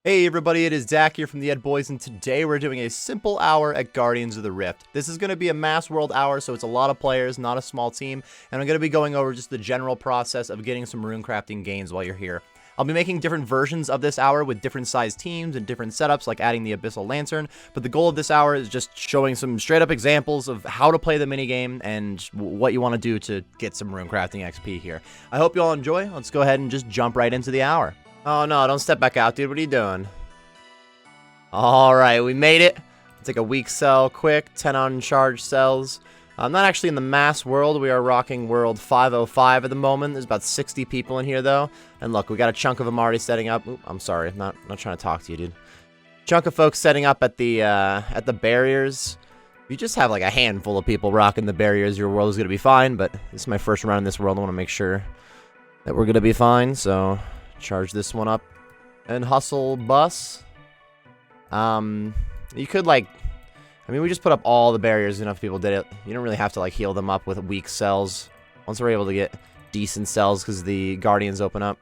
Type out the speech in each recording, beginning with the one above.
Hey everybody, it is Dak here from the Ed Boys, and today we're doing a simple hour at Guardians of the Rift. This is going to be a mass world hour, so it's a lot of players, not a small team, and I'm going to be going over just the general process of getting some rune crafting gains while you're here. I'll be making different versions of this hour with different sized teams and different setups, like adding the Abyssal Lantern, but the goal of this hour is just showing some straight up examples of how to play the minigame and what you want to do to get some rune crafting XP here. I hope you all enjoy. Let's go ahead and just jump right into the hour. Oh no, don't step back out, dude. What are you doing? Alright, we made it. Take a weak cell quick, 10 uncharged cells. I'm not actually in the mass world. We are rocking world 505 at the moment. There's about 60 people in here, though. And look, we got a chunk of them already setting up. Oop, I'm sorry. I'm not trying to talk to you, dude. Chunk of folks setting up at the barriers. If you just have like a handful of people rocking the barriers, your world is going to be fine. But this is my first run in this world. I want to make sure that we're going to be fine. So, charge this one up and hustle bus. You could we just put up all the barriers, enough people did it. You don't really have to heal them up with weak cells. Once we're able to get decent cells because the guardians open up,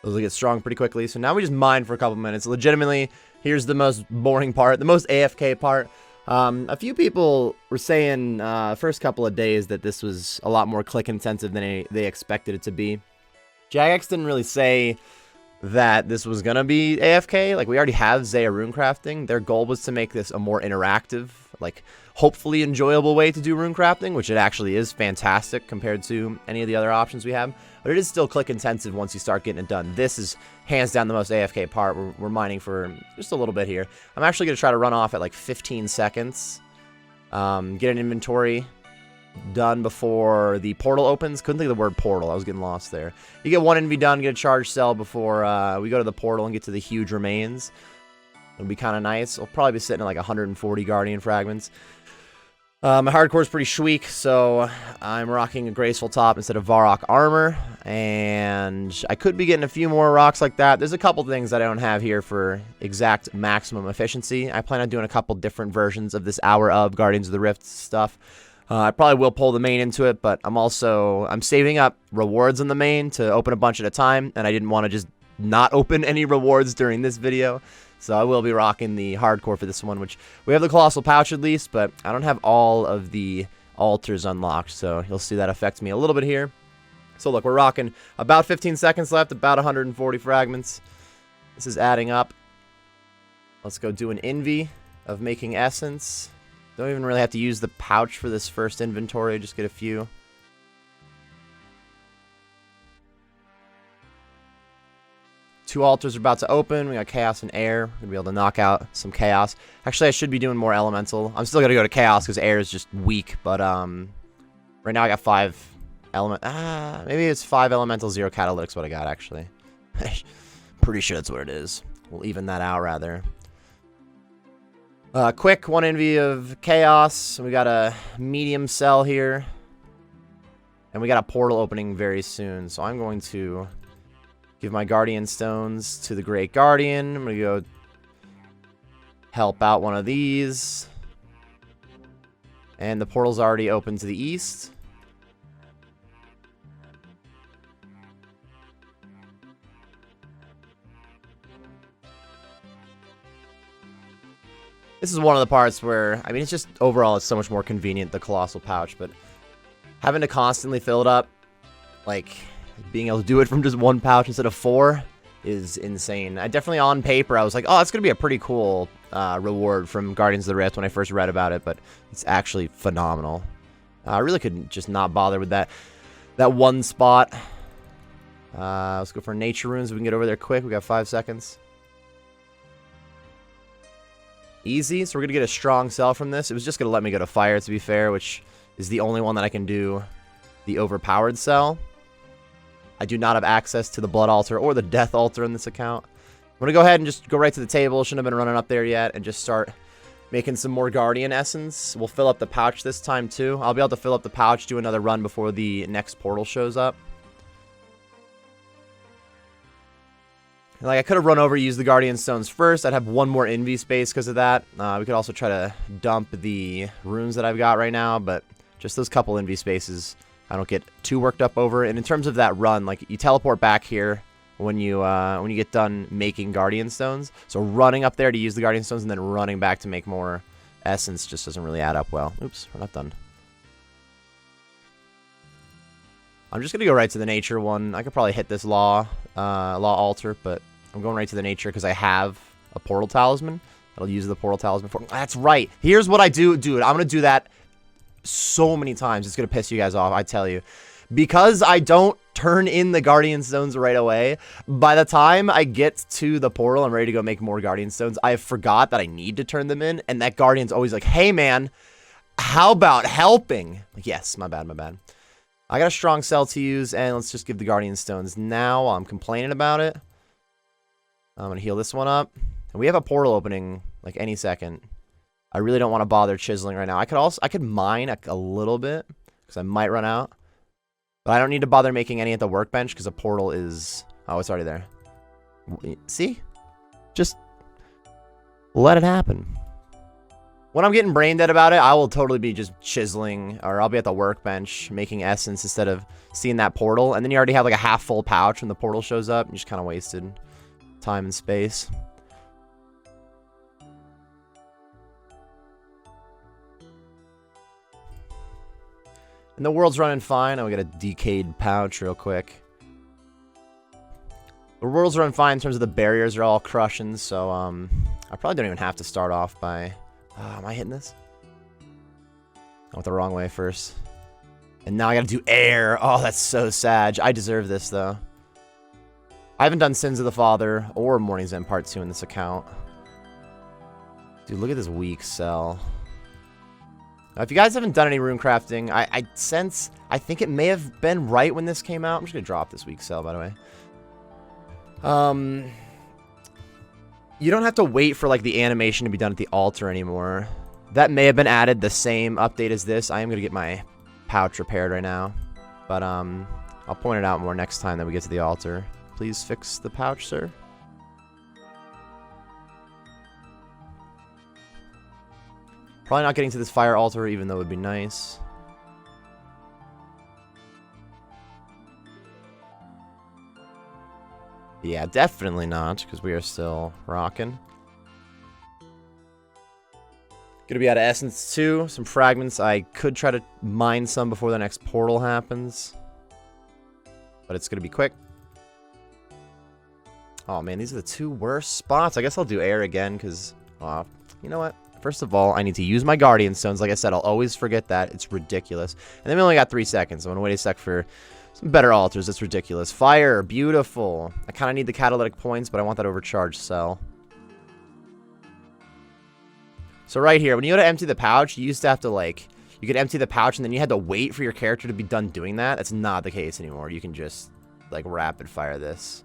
those will get strong pretty quickly. So now we just mine for a couple minutes. Legitimately, here's the most boring part, the most AFK part. A few people were saying first couple of days that this was a lot more click intensive than they expected it to be. Jagex didn't really say that this was gonna be AFK. Like, we already have Zaya rune crafting. Their goal was to make this a more interactive, hopefully enjoyable way to do rune crafting, which it actually is fantastic compared to any of the other options we have. But it is still click intensive once you start getting it done. This is hands down the most AFK part. We're mining for just a little bit here. I'm actually gonna try to run off at 15 seconds. Get an inventory done before the portal opens. Couldn't think of the word portal. I was getting lost there. You get one NV done, get a charge cell before we go to the portal and get to the huge remains. It'll be kind of nice. I'll probably be sitting at 140 guardian fragments. My hardcore is pretty shweak, so I'm rocking a graceful top instead of Varrock armor, and I could be getting a few more rocks like that. There's a couple things that I don't have here for exact maximum efficiency. I plan on doing a couple different versions of this hour of Guardians of the Rift stuff. I probably will pull the main into it, but I'm saving up rewards in the main to open a bunch at a time, and I didn't want to just not open any rewards during this video. So I will be rocking the hardcore for this one, which we have the Colossal Pouch at least, but I don't have all of the altars unlocked, so you'll see that affects me a little bit here. So look, we're rocking about 15 seconds left, about 140 fragments. This is adding up. Let's go do an envy of making essence. Don't even really have to use the pouch for this first inventory, just get a few. Two altars are about to open. We got Chaos and Air. We're going to be able to knock out some Chaos. Actually, I should be doing more Elemental. I'm still going to go to Chaos because Air is just weak, but right now I got 5 element. Maybe it's 5 Elemental, 0 Catalytics what I got, actually. Pretty sure that's what it is. We'll even that out, rather. Quick, 1 envy of Chaos. We got a medium cell here. And we got a portal opening very soon. So I'm going to give my Guardian Stones to the Great Guardian. I'm going to go help out one of these. And the portal's already open to the east. This is one of the parts where, it's just overall it's so much more convenient, the Colossal Pouch, but having to constantly fill it up, being able to do it from just 1 pouch instead of 4 is insane. I definitely, on paper, I was like, oh, it's going to be a pretty cool reward from Guardians of the Rift when I first read about it, but it's actually phenomenal. I really could just not bother with that one spot. Let's go for Nature Runes. We can get over there quick. We got 5 seconds. Easy, so we're going to get a strong cell from this. It was just going to let me go to fire, to be fair, which is the only one that I can do the overpowered cell. I do not have access to the blood altar or the death altar in this account. I'm going to go ahead and just go right to the table. Shouldn't have been running up there yet, and just start making some more Guardian Essence. We'll fill up the pouch this time, too. I'll be able to fill up the pouch, do another run before the next portal shows up. I could have run over, used the Guardian Stones first. I'd have 1 more envy space because of that. We could also try to dump the runes that I've got right now, but just those couple envy spaces I don't get too worked up over. And in terms of that run, you teleport back here, when you get done making Guardian Stones. So running up there to use the Guardian Stones and then running back to make more essence just doesn't really add up well. Oops, we're not done. I'm just gonna go right to the nature one. I could probably hit this law altar, but I'm going right to the nature because I have a portal talisman. I'll use the portal talisman for. That's right. Here's what I do, dude. I'm gonna do that so many times. It's gonna piss you guys off, I tell you. Because I don't turn in the Guardian Stones right away, by the time I get to the portal, I'm ready to go make more Guardian Stones. I forgot that I need to turn them in, and that Guardian's always like, hey man, how about helping? Like, yes, my bad, my bad. I got a strong cell to use, and let's just give the Guardian Stones now while I'm complaining about it. I'm going to heal this one up. And we have a portal opening, like, any second. I really don't want to bother chiseling right now. I could mine a little bit, because I might run out. But I don't need to bother making any at the workbench, because a portal is... Oh, it's already there. See? Just let it happen. When I'm getting brain dead about it, I will totally be just chiseling, or I'll be at the workbench making essence instead of seeing that portal. And then you already have like a half full pouch when the portal shows up. You just kind of wasted time and space. And the world's running fine. Oh, we got a decayed pouch real quick. The world's running fine in terms of the barriers are all crushing, so I probably don't even have to start off by... am I hitting this? I went the wrong way first. And now I gotta do air. Oh, that's so sad. I deserve this, though. I haven't done Sins of the Father or Morning's End Part 2 in this account. Dude, look at this weak cell. Now, if you guys haven't done any rune crafting, I think it may have been right when this came out. I'm just gonna drop this weak cell, by the way. You don't have to wait for like the animation to be done at the altar anymore. That may have been added the same update as this. I am gonna get my pouch repaired right now, but I'll point it out more next time that we get to the altar. Please fix the pouch, sir. Probably not getting to this fire altar, even though it would be nice. Yeah, definitely not, because we are still rocking. Gonna be out of essence too. Some fragments. I could try to mine some before the next portal happens, but it's gonna be quick. Oh man, these are the two worst spots. I guess I'll do air again, because, you know what? First of all, I need to use my Guardian Stones. Like I said, I'll always forget that. It's ridiculous. And then we only got 3 seconds. So I'm gonna wait a sec for some better altars. It's ridiculous. Fire, beautiful. I kind of need the catalytic points, but I want that overcharged cell. So right here, when you go to empty the pouch, you used to have to like, you could empty the pouch and then you had to wait for your character to be done doing that. That's not the case anymore. You can just like rapid fire this.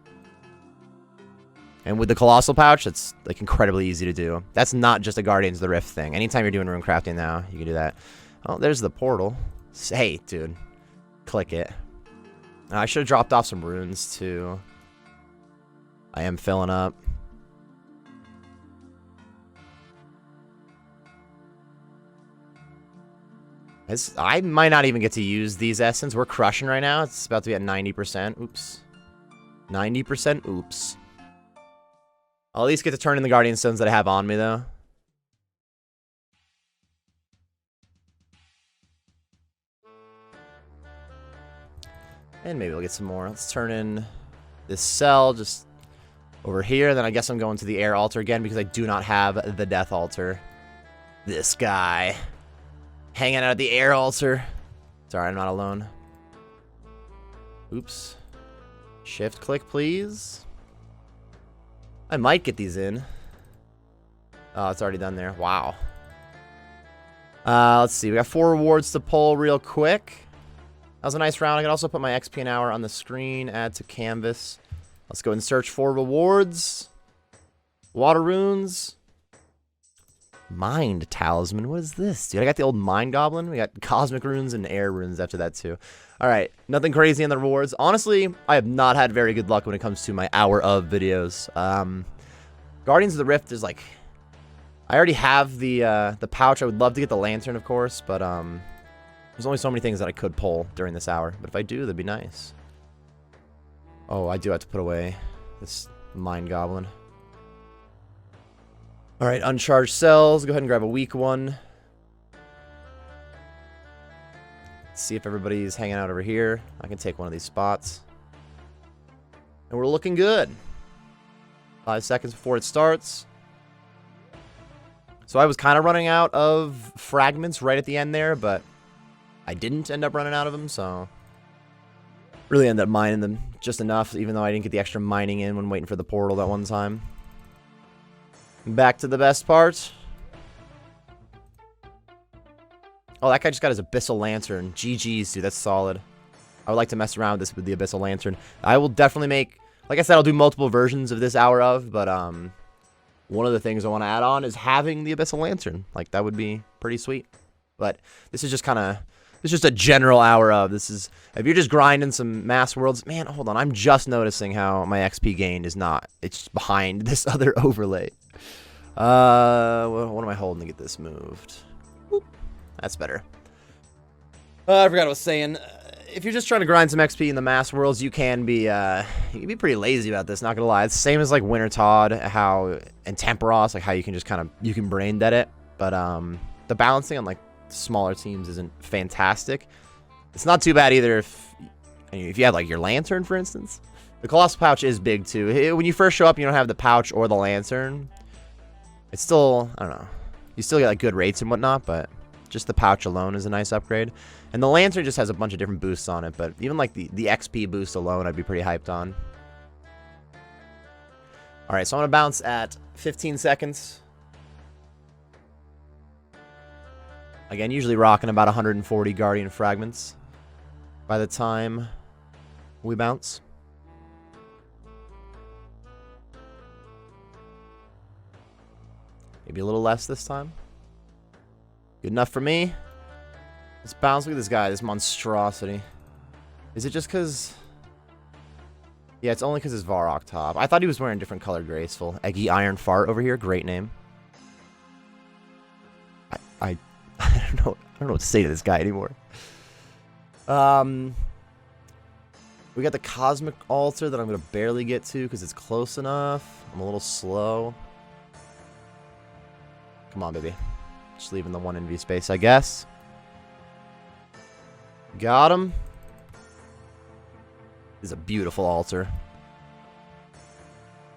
And with the colossal pouch, it's like incredibly easy to do. That's not just a Guardians of the Rift thing. Anytime you're doing rune crafting now, you can do that. Oh, there's the portal. Hey, dude. Click it. I should have dropped off some runes, too. I am filling up. I might not even get to use these essence. We're crushing right now. It's about to be at 90%. Oops. 90%. Oops. I'll at least get to turn in the Guardian Stones that I have on me, though. And maybe we'll get some more. Let's turn in this cell just over here. Then I guess I'm going to the air altar again because I do not have the death altar. This guy. Hanging out at the air altar. Sorry, I'm not alone. Oops. Shift click, please. I might get these in. Oh, it's already done there. Wow. Let's see. We got 4 rewards to pull real quick. That was a nice round. I can also put my XP an hour on the screen. Add to canvas. Let's go and search for rewards. Water runes. Mind talisman. What is this, dude? I got the old mind goblin. We got cosmic runes and air runes after that, too. All right. Nothing crazy in the rewards. Honestly, I have not had very good luck when it comes to my hour of videos. Guardians of the Rift is like... I already have the pouch. I would love to get the lantern, of course, but there's only so many things that I could pull during this hour. But if I do, that'd be nice. Oh, I do have to put away this mine goblin. Alright, uncharged cells. Go ahead and grab a weak one. See if everybody's hanging out over here. I can take one of these spots. And we're looking good. 5 seconds before it starts. So I was kind of running out of fragments right at the end there, but I didn't end up running out of them, so really ended up mining them just enough, even though I didn't get the extra mining in when waiting for the portal that one time. Back to the best part. Oh, that guy just got his Abyssal Lantern. GG's, dude. That's solid. I would like to mess around with this with the Abyssal Lantern. I will definitely make... Like I said, I'll do multiple versions of this Hour of, but one of the things I want to add on is having the Abyssal Lantern. Like, that would be pretty sweet. But this is just kind of... This is just a general Hour of. This is... If you're just grinding some mass worlds... Man, hold on. I'm just noticing how my XP gained is not... It's behind this other overlay. What am I holding to get this moved? Whoop. That's better. I forgot what I was saying. If you're just trying to grind some XP in the mass worlds, you can be pretty lazy about this, not gonna lie. It's the same as like Winter Todd, and Temperos, like how you can just kind of, you can brain dead it. But the balancing on like smaller teams isn't fantastic. It's not too bad either if you have like your lantern, for instance. The Colossal Pouch is big too. When you first show up, you don't have the pouch or the lantern. It's still, I don't know. You still get like good rates and whatnot, but just the pouch alone is a nice upgrade. And the lantern just has a bunch of different boosts on it, but even like the XP boost alone, I'd be pretty hyped on. Alright, so I'm going to bounce at 15 seconds. Again, usually rocking about 140 Guardian Fragments by the time we bounce. Maybe a little less this time. Good enough for me. Let's bounce. Look at this guy, this monstrosity. Is it just because... Yeah, it's only because it's Varrock top. I thought he was wearing different colored graceful. Eggy Iron Fart over here. Great name. I don't know what to say to this guy anymore. We got the Cosmic Altar that I'm going to barely get to because it's close enough. I'm a little slow. Come on, baby. Just leaving the 1 NV space, I guess. Got him. This is a beautiful altar.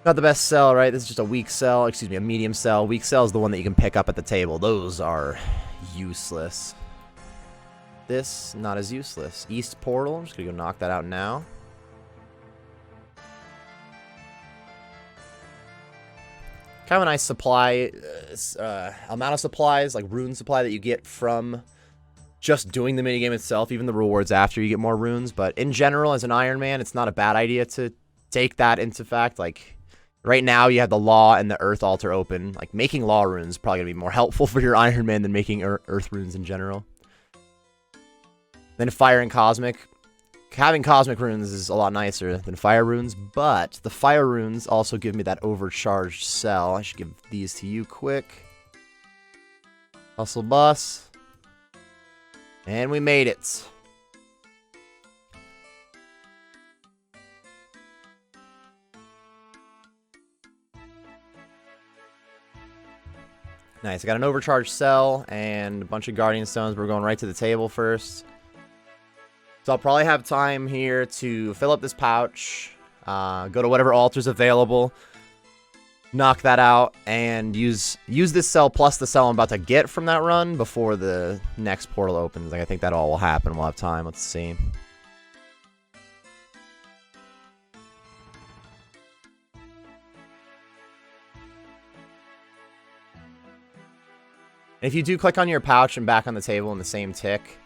Not the best cell, right? This is just a weak cell. Excuse me, a medium cell. Weak cell is the one that you can pick up at the table. Those are useless. This, not as useless. East Portal. I'm just going to go knock that out now. Kind of a nice supply, amount of supplies, like rune supply that you get from just doing the minigame itself, even the rewards after you get more runes. But in general, as an Iron Man, it's not a bad idea to take that into fact. Like, right now, you have the Law and the Earth Altar open. Like, making Law runes is probably going to be more helpful for your Iron Man than making Earth runes in general. Then Fire and Cosmic. Having Cosmic runes is a lot nicer than Fire runes, but the Fire runes also give me that overcharged cell. I should give these to you quick. Hustle bus. And we made it. Nice, I got an overcharged cell and a bunch of Guardian Stones. We're going right to the table first. So I'll probably have time here to fill up this pouch, go to whatever altar's available, knock that out, and use this cell plus the cell I'm about to get from that run before the next portal opens. Like, I think that all will happen. We'll have time. Let's see. If you do click on your pouch and back on the table in the same tick,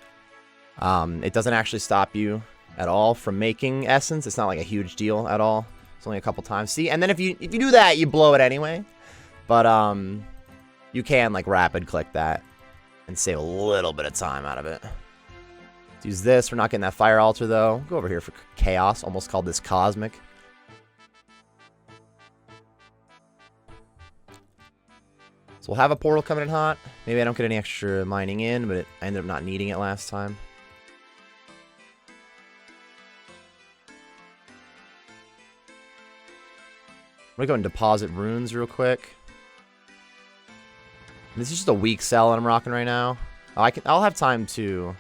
it doesn't actually stop you at all from making essence. It's not like a huge deal at all. It's only a couple times. See, and then if you do that, you blow it anyway. But you can like rapid click that and save a little bit of time out of it. Let's use this. We're not getting that Fire Altar though. Go over here for Chaos. Almost called this Cosmic. So we'll have a portal coming in hot. Maybe I don't get any extra mining in, but I ended up not needing it last time. I'm gonna go and deposit runes real quick. This is just a weak cell that I'm rocking right now. I'll have time to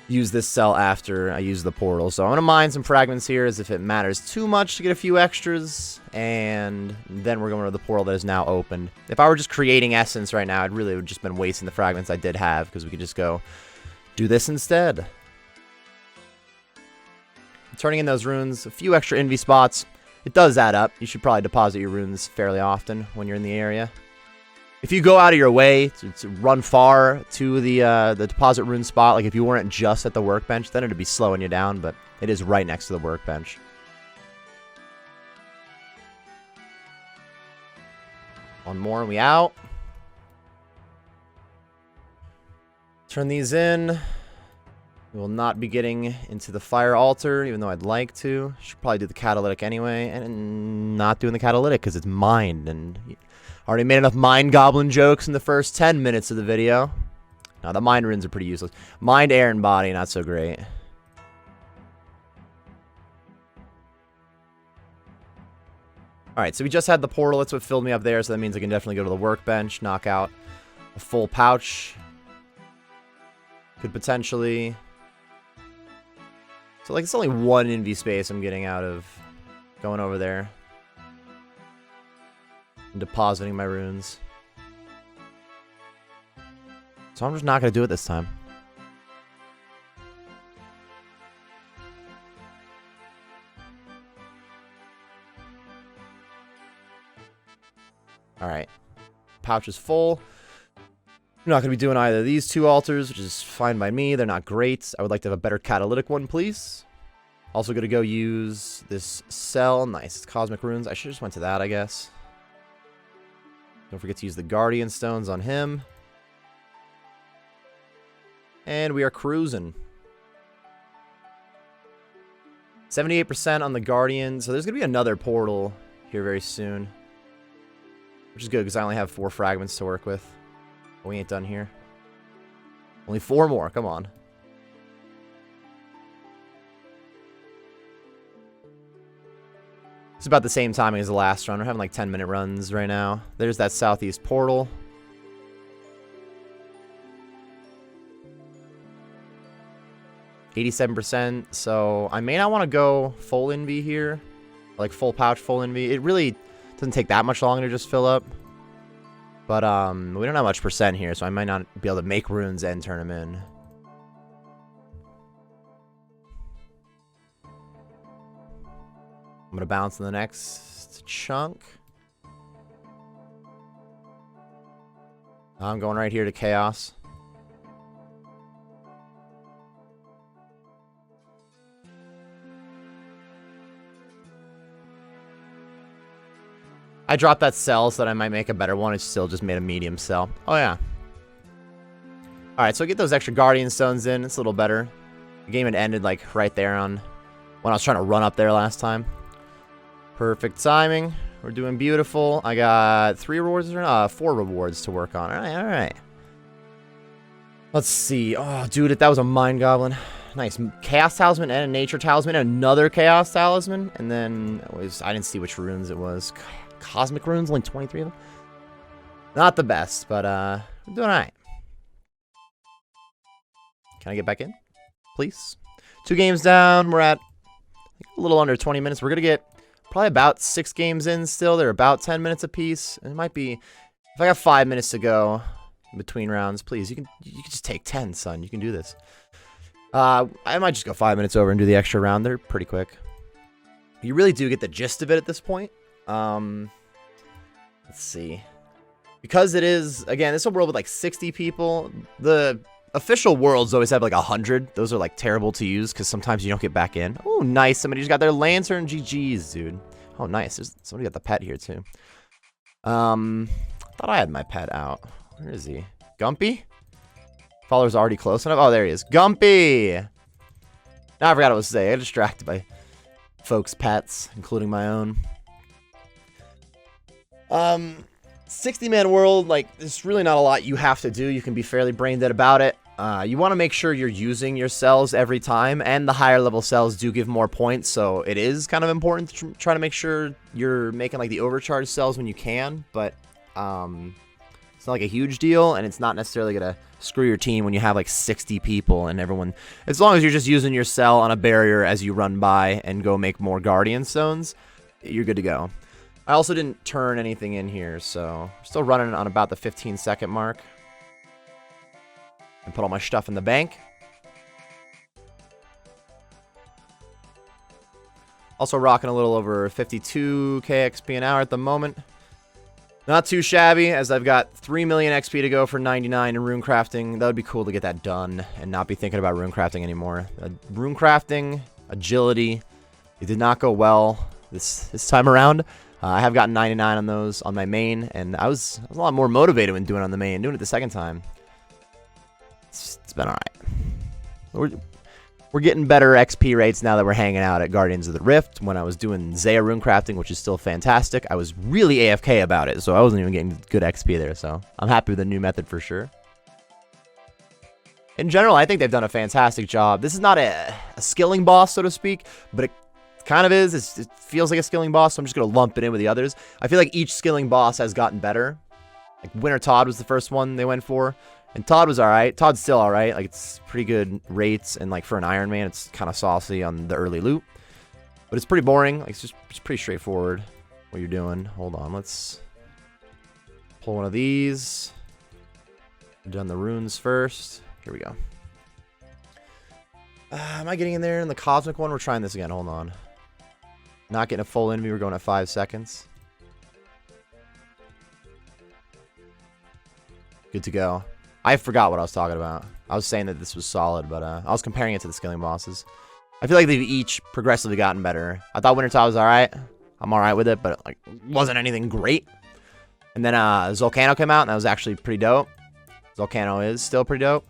use this cell after I use the portal. So I'm gonna mine some fragments here as if it matters too much to get a few extras, and then we're going to the portal that is now opened. If I were just creating essence right now, I'd really would just been wasting the fragments I did have, because we could just go do this instead. Turning in those runes, a few extra envy spots. It does add up. You should probably deposit your runes fairly often when you're in the area. If you go out of your way to run far to the deposit rune spot, like if you weren't just at the workbench, then it'd be slowing you down, but it is right next to the workbench. One more and we out. Turn these in. We will not be getting into the fire altar, even though I'd like to. Should probably do the catalytic anyway, and not doing the catalytic because it's mined, and already made enough mind goblin jokes in the first 10 minutes of the video. Now, the mind runes are pretty useless. Mind, air, and body, not so great. Alright, so we just had the portal. That's what filled me up there, so that means I can definitely go to the workbench, knock out a full pouch. Could potentially... So, like, it's only one envy space I'm getting out of going over there and depositing my runes. So I'm just not going to do it this time. Alright. Pouch is full. I'm not going to be doing either of these two altars, which is fine by me. They're not great. I would like to have a better catalytic one, please. Also going to go use this cell. Nice. It's Cosmic Runes. I should have just went to that, I guess. Don't forget to use the Guardian Stones on him. And we are cruising. 78% on the Guardian. So there's going to be another portal here very soon. Which is good, because I only have 4 fragments to work with. But we ain't done here. Only 4 more. Come on. It's about the same timing as the last run. We're having like 10-minute runs right now. There's that southeast portal. %, so I may not want to go full envy here. Like full pouch, full envy. It really doesn't take that much longer to just fill up. But we don't have much % here, so I might not be able to make runes and turn them in. I'm going to bounce to the next chunk. I'm going right here to Chaos. I dropped that cell so that I might make a better one. It still just made a medium cell. Oh, yeah. Alright, so get those extra Guardian Stones in. It's a little better. The game had ended, like, right there on when I was trying to run up there last time. Perfect timing. We're doing beautiful. I got 4 rewards to work on. Alright, alright. Let's see. Oh, dude, that was a Mind Goblin. Nice. Chaos Talisman and a Nature Talisman. Another Chaos Talisman. And then, I didn't see which runes it was. Cosmic Runes, only 23 of them. Not the best, but we're doing alright. Can I get back in? Please. 2 games down. We're at a little under 20 minutes. We're going to get probably about 6 games in still. They're about 10 minutes apiece. And it might be... If I got 5 minutes to go in between rounds, please. You can just take 10, son. You can do this. I might just go 5 minutes over and do the extra round. They're pretty quick. You really do get the gist of it at this point. Let's see. Because it is, again, this is a world with like 60 people. The official worlds always have like 100. Those are like terrible to use because sometimes you don't get back in. Oh, nice. Somebody just got their lantern. GG's, dude. Oh, nice. Somebody got the pet here too. Thought I had my pet out. Where is he? Gumpy? Follower's already close enough. Oh, there he is. Gumpy! Now I forgot what I was saying. I got distracted by folks' pets, including my own. 60-man world, like, there's really not a lot you have to do. You can be fairly brain dead about it. You want to make sure you're using your cells every time, and the higher level cells do give more points, so it is kind of important to try to make sure you're making like the overcharge cells when you can, but it's not like a huge deal, and it's not necessarily gonna screw your team when you have like 60 people and everyone, as long as you're just using your cell on a barrier as you run by and go make more guardian stones, you're good to go. I also didn't turn anything in here, so I'm still running on about the 15-second mark. And put all my stuff in the bank. Also rocking a little over 52k XP an hour at the moment. Not too shabby, as I've got 3 million XP to go for 99 in rune crafting. That would be cool to get that done and not be thinking about rune crafting anymore. Rune crafting, agility, it did not go well this time around. I have gotten 99 on those on my main, and I was a lot more motivated when doing it on the main. Doing it the second time, it's been alright. We're getting better XP rates now that we're hanging out at Guardians of the Rift. When I was doing Zaya rune crafting, which is still fantastic, I was really AFK about it, so I wasn't even getting good XP there, so I'm happy with the new method for sure. In general, I think they've done a fantastic job. This is not a skilling boss, so to speak, but it kind of is. It feels like a skilling boss, so I'm just going to lump it in with the others. I feel like each skilling boss has gotten better. Like Winter Todd was the first one they went for. And Todd was alright. Todd's still alright. Like, it's pretty good rates. And, like, for an Iron Man, it's kind of saucy on the early loot. But it's pretty boring. Like, it's pretty straightforward what you're doing. Hold on. Let's pull one of these. I've done the runes first. Here we go. Am I getting in there in the cosmic one? We're trying this again. Hold on. Not getting a full enemy. We're going at 5 seconds. Good to go. I forgot what I was talking about. I was saying that this was solid, but I was comparing it to the skilling bosses. I feel like they've each progressively gotten better. I thought Winter Todd was alright. I'm alright with it, but like wasn't anything great. And then Volcano came out, and that was actually pretty dope. Volcano is still pretty dope.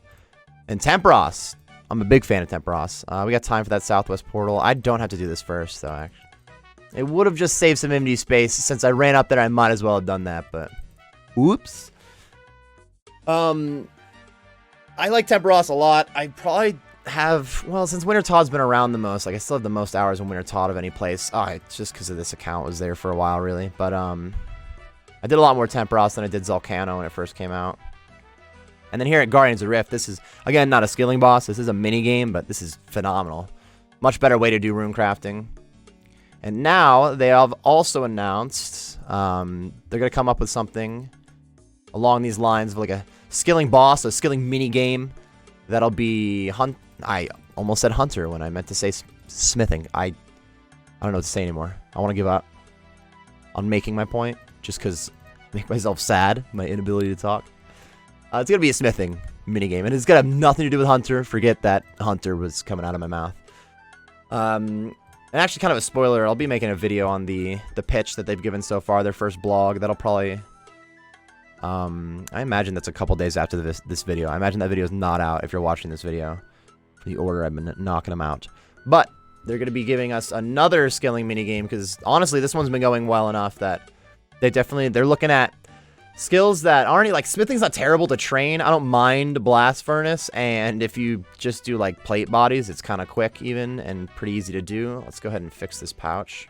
And Temperos. I'm a big fan of Temperos. We got time for that southwest portal. I don't have to do this first, though, actually. It would have just saved some empty space. Since I ran up there, I might as well have done that, but... Oops. I like Temperos a lot. I probably have, well, since Winter Todd's been around the most, like, I still have the most hours in Winter Todd of any place. Oh, it's just because of this account was there for a while, really. But, I did a lot more Temperos than I did Volcano when it first came out. And then here at Guardians of the Rift, this is, again, not a skilling boss. This is a mini-game, but this is phenomenal. Much better way to do rune crafting. And now, they have also announced, they're going to come up with something along these lines of, like, a skilling boss, a skilling mini-game. That'll be, I almost said hunter when I meant to say smithing. I don't know what to say anymore. I want to give up on making my point, just because I make myself sad, my inability to talk. It's going to be a smithing minigame, and it's going to have nothing to do with hunter. Forget that hunter was coming out of my mouth. And actually, kind of a spoiler, I'll be making a video on the pitch that they've given so far, their first blog. That'll probably... I imagine that's a couple days after this video. I imagine that video is not out if you're watching this video. The order I've been knocking them out. But they're going to be giving us another skilling minigame, because honestly, this one's been going well enough that they're looking at skills that aren't, like, smithing's not terrible to train. I don't mind blast furnace, and if you just do, like, plate bodies, it's kind of quick even and pretty easy to do. Let's go ahead and fix this pouch.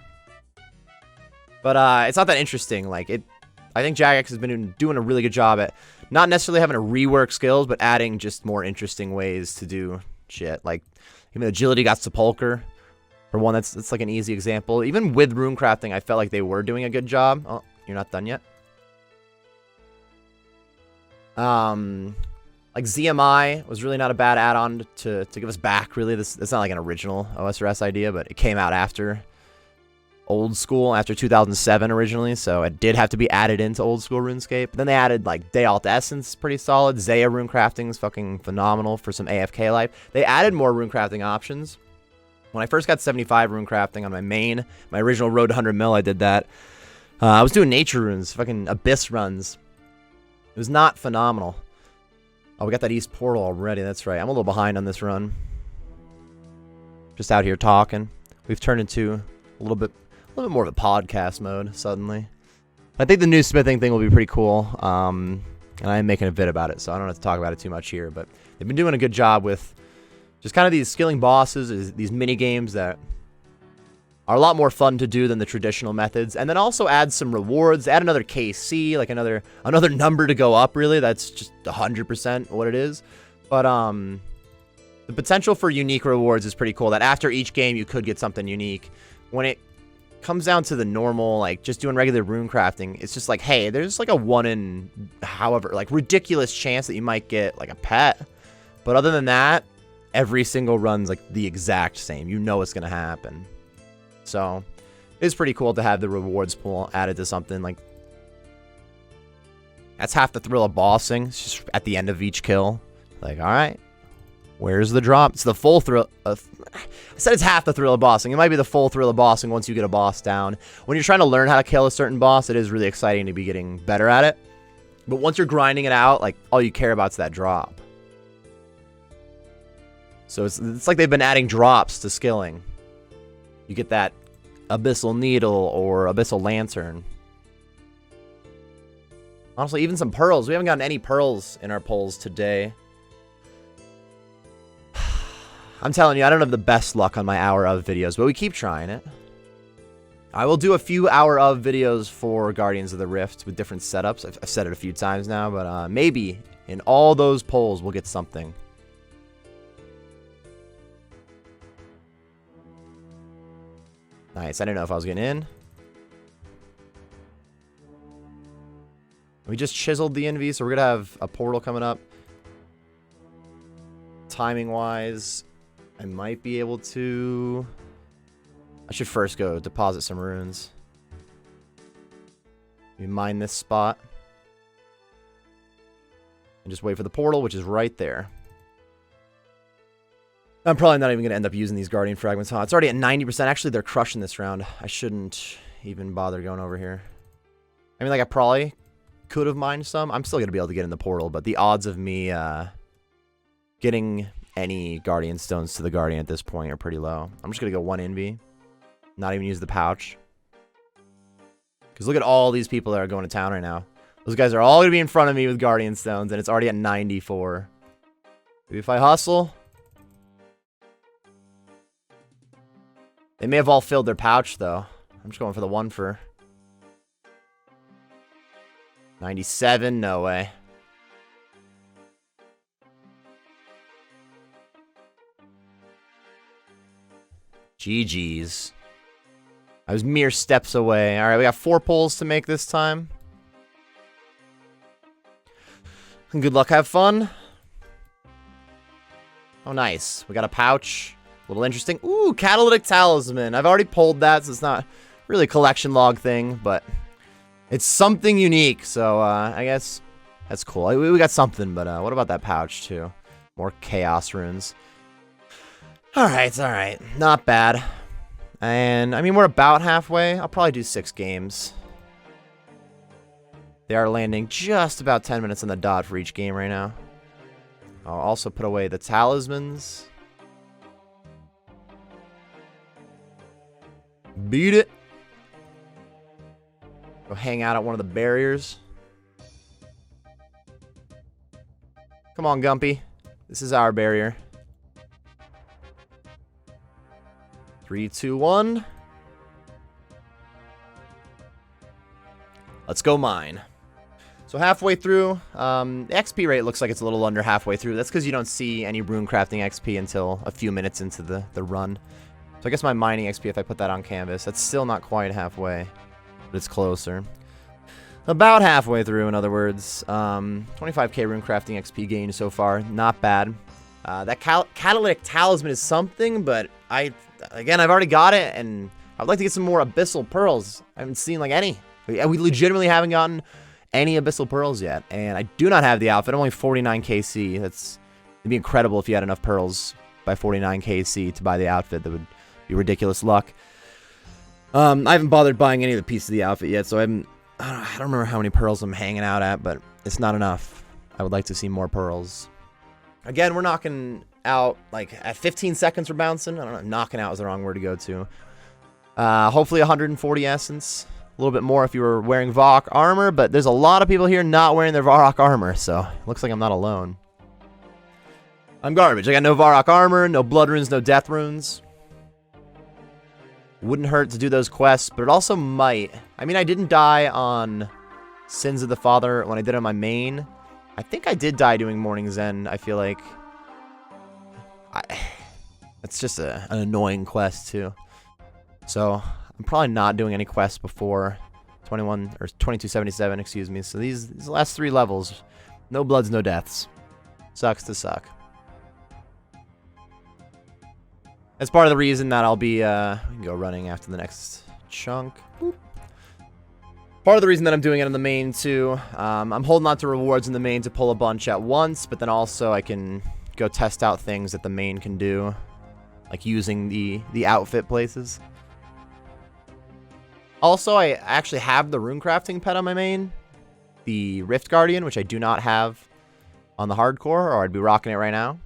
But it's not that interesting. Like, I think Jagex has been doing a really good job at not necessarily having to rework skills, but adding just more interesting ways to do shit. Like, even agility got Sepulcher. For one, that's like an easy example. Even with rune crafting, I felt like they were doing a good job. Oh, you're not done yet. Like ZMI was really not a bad add-on to give us back, really. It's not like an original OSRS idea, but it came out after old school, after 2007 originally, so it did have to be added into old school RuneScape. Then they added, like, Day Alt Essence, pretty solid. Zaya rune crafting is fucking phenomenal for some AFK life. They added more rune crafting options. When I first got 75 rune crafting on my main, my original Road to 100 mil, I did that. I was doing nature runes, fucking abyss runs. It was not phenomenal. Oh, we got that east portal already, that's right. I'm a little behind on this run. Just out here talking. We've turned into a little bit more of a podcast mode suddenly. I think the new smithing thing will be pretty cool. And I am making a vid about it, so I don't have to talk about it too much here. But they've been doing a good job with just kind of these skilling bosses, these mini games that are a lot more fun to do than the traditional methods. And then also add some rewards, add another KC, like another number to go up, really. That's just 100% what it is. But the potential for unique rewards is pretty cool, that after each game you could get something unique. When it comes down to the normal, like just doing regular rune crafting, it's just like, hey, there's like a 1 in however, like ridiculous chance that you might get like a pet. But other than that, every single run's like the exact same. You know it's going to happen. So it's pretty cool to have the rewards pool added to something. Like, that's half the thrill of bossing. It's just at the end of each kill. Like, all right, where's the drop? It's the full thrill. I said it's half the thrill of bossing. It might be the full thrill of bossing once you get a boss down. When you're trying to learn how to kill a certain boss, it is really exciting to be getting better at it. But once you're grinding it out, like, all you care about is that drop. So it's like they've been adding drops to skilling. You get that Abyssal Needle or Abyssal Lantern. Honestly, even some pearls. We haven't gotten any pearls in our pulls today. I'm telling you, I don't have the best luck on my hour of videos, but we keep trying it. I will do a few hour of videos for Guardians of the Rift with different setups. I've said it a few times now, but maybe in all those polls we'll get something. Nice. I didn't know if I was getting in. We just chiseled the NV, so we're going to have a portal coming up. Timing-wise, I might be able to... I should first go deposit some runes. We mine this spot. And just wait for the portal, which is right there. I'm probably not even going to end up using these Guardian Fragments, huh? It's already at 90%. Actually, they're crushing this round. I shouldn't even bother going over here. I mean, like, I probably could have mined some. I'm still going to be able to get in the portal, but the odds of me getting any Guardian Stones to the Guardian at this point are pretty low. I'm just going to go 1 Envy. Not even use the pouch. Because look at all these people that are going to town right now. Those guys are all going to be in front of me with Guardian Stones, and it's already at 94. Maybe if I hustle... They may have all filled their pouch, though. I'm just going for the 1 for 97. No way. GG's. I was mere steps away. All right, we got 4 pulls to make this time. Good luck. Have fun. Oh, nice. We got a pouch. A little interesting. Ooh, Catalytic Talisman. I've already pulled that, so it's not really a collection log thing, but it's something unique, so I guess that's cool. We got something, but what about that pouch, too? More Chaos Runes. Alright, alright. Not bad. And, I mean, we're about halfway. I'll probably do 6 games. They are landing just about 10 minutes on the dot for each game right now. I'll also put away the talismans. Beat it. Go hang out at one of the barriers. Come on, Gumpy. This is our barrier. 3, 2, 1. Let's go mine. So halfway through, the XP rate looks like it's a little under halfway through. That's because you don't see any rune crafting XP until a few minutes into the run. So I guess my mining XP, if I put that on canvas, that's still not quite halfway, but it's closer. About halfway through, in other words. 25k rune crafting XP gain so far. Not bad. That Catalytic Talisman is something, but again, I've already got it, and I'd like to get some more Abyssal Pearls. I haven't seen, like, any. We legitimately haven't gotten any Abyssal Pearls yet, and I do not have the outfit. I'm only 49 KC. It'd be incredible if you had enough Pearls by 49 KC to buy the outfit. That would be ridiculous luck. I haven't bothered buying any of the pieces of the outfit yet, so I don't remember how many Pearls I'm hanging out at, but it's not enough. I would like to see more Pearls. Again, we're knocking out, like, at 15 seconds we're bouncing. I don't know, knocking out is the wrong word to go to. Hopefully 140 Essence. a little bit more if you were wearing Varrock armor, but there's a lot of people here not wearing their Varrock armor, so looks like I'm not alone. I'm garbage. I got no Varrock armor, no blood runes, no death runes. Wouldn't hurt to do those quests, but it also might. I mean, I didn't die on Sins of the Father when I did it on my main. I think I did die doing Morning's End, I feel like. It's just an annoying quest, too. So, I'm probably not doing any quests before 2277, excuse me. So these last 3 levels, no bloods, no deaths. Sucks to suck. That's part of the reason that I'll be, we can go running after the next chunk. Boop. Part of the reason that I'm doing it in the main, too. I'm holding on to rewards in the main to pull a bunch at once, but then also I can go test out things that the main can do. Like using the outfit places. Also, I actually have the rune crafting pet on my main. The Rift Guardian, which I do not have on the hardcore, or I'd be rocking it right now.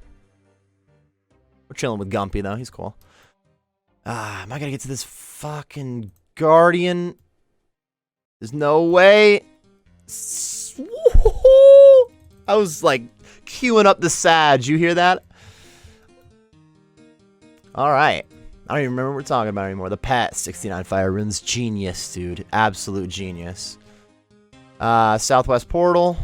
We're chilling with Gumpy, though. He's cool. Am I gonna get to this fucking Guardian? There's no way. I was, like, queuing up the Sag. You hear that? Alright. I don't even remember what we're talking about anymore. The pet, 69 fire runes. Genius, dude. Absolute genius. Southwest portal.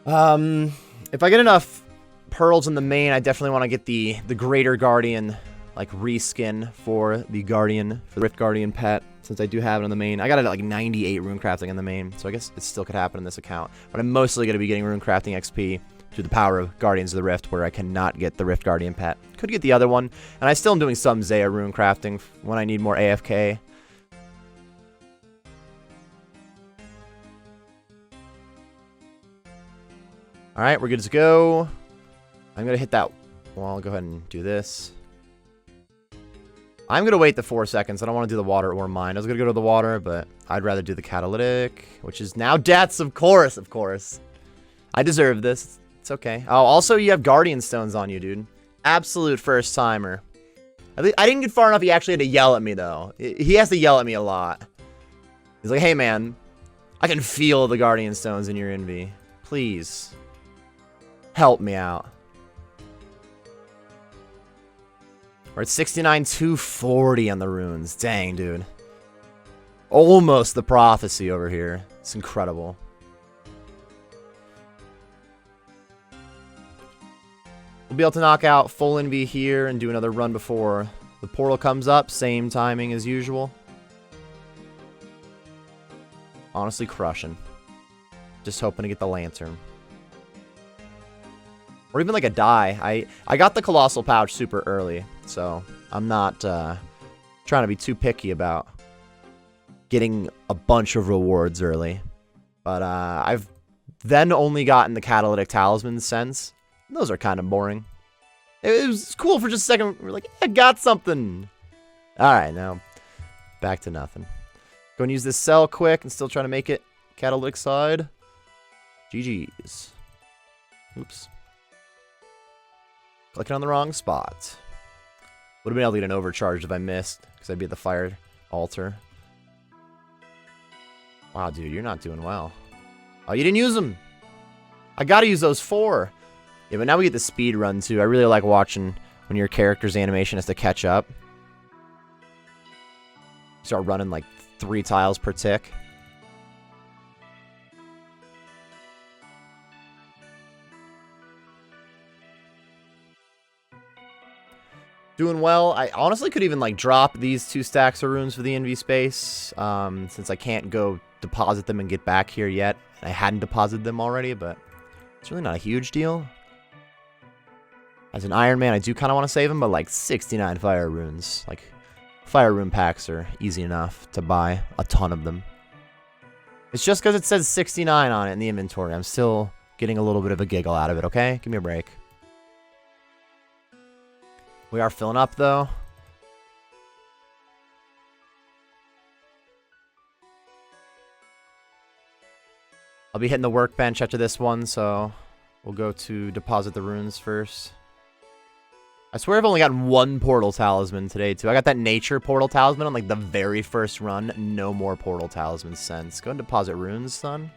If I get enough pearls in the main, I definitely want to get the Greater Guardian, like, reskin for the Guardian, for the Rift Guardian pet, since I do have it on the main. I got it at, like, 98 rune crafting in the main, so I guess it still could happen in this account. But I'm mostly going to be getting rune crafting XP through the power of Guardians of the Rift, where I cannot get the Rift Guardian pet. Could get the other one, and I still am doing some Zaya rune crafting when I need more AFK. Alright, we're good to go. I'm going to hit that. Well, I'll go ahead and do this. I'm going to wait the 4 seconds. I don't want to do the water or mine. I was going to go to the water, but I'd rather do the catalytic, which is now deaths, of course, of course. I deserve this. It's okay. Oh, also, you have Guardian Stones on you, dude. Absolute first timer. I didn't get far enough. He actually had to yell at me, though. He has to yell at me a lot. He's like, hey, man, I can feel the Guardian Stones in your envy. Please. Help me out. We're at 69, 240 on the runes. Dang, dude. Almost the prophecy over here. It's incredible. We'll be able to knock out full envy here and do another run before the portal comes up. Same timing as usual. Honestly crushing. Just hoping to get the lantern. Or even like a die. I got the Colossal Pouch super early, so I'm not trying to be too picky about getting a bunch of rewards early. But I've then only gotten the Catalytic Talisman since. Those are kind of boring. It was cool for just a second. We're like, I got something. Alright, now back to nothing. Go and use this cell quick and still trying to make it Catalytic side. GG's. Oops. Clicking on the wrong spot. Would have been able to get an overcharge if I missed, because I'd be at the fire altar. Wow, dude, you're not doing well. Oh, you didn't use them. I gotta use those 4. Yeah, but now we get the speed run, too. I really like watching when your character's animation has to catch up. Start running, like, 3 tiles per tick. Doing well. I honestly could even, like, drop these 2 stacks of runes for the envy space, since I can't go deposit them and get back here yet. I hadn't deposited them already, but it's really not a huge deal. As an Iron Man, I do kind of want to save them, but, like, 69 fire runes. Like, fire rune packs are easy enough to buy. A ton of them. It's just because it says 69 on it in the inventory. I'm still getting a little bit of a giggle out of it, okay? Give me a break. We are filling up, though. I'll be hitting the workbench after this one, so we'll go to deposit the runes first. I swear I've only gotten one portal talisman today, too. I got that nature portal talisman on, like, the very first run. No more portal talismans since. Go and deposit runes, son.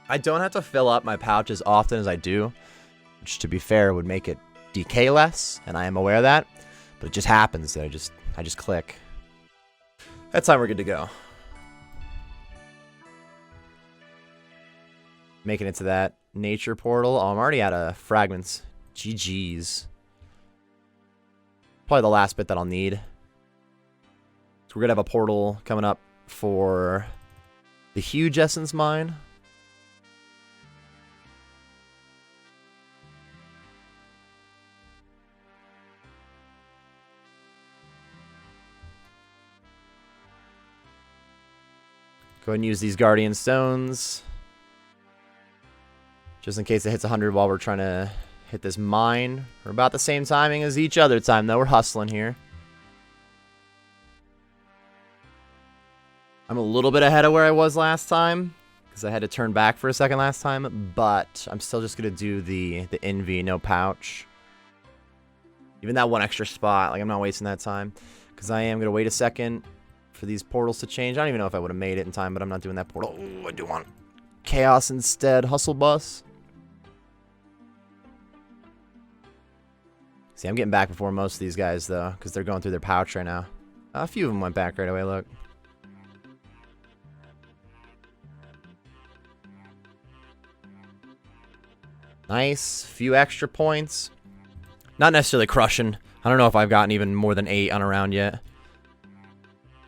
I don't have to fill up my pouch as often as I do, which, to be fair, would make it decay less, and I am aware of that. But it just happens that I just click. That time we're good to go. Making it to that nature portal. Oh, I'm already out of fragments. GG's. Probably the last bit that I'll need. So we're gonna have a portal coming up for the huge essence mine. Go ahead and use these guardian stones. Just in case it hits 100 while we're trying to hit this mine. We're about the same timing as each other time, though. We're hustling here. I'm a little bit ahead of where I was last time, because I had to turn back for a second last time, but I'm still just going to do the envy, no pouch. Even that one extra spot, like, I'm not wasting that time, because I am going to wait a second for these portals to change. I don't even know if I would have made it in time, but I'm not doing that portal. Oh, I do want chaos instead. Hustle bus. See, I'm getting back before most of these guys, though, because they're going through their pouch right now. A few of them went back right away, look. Nice. Few extra points. Not necessarily crushing. I don't know if I've gotten even more than 8 on a round yet.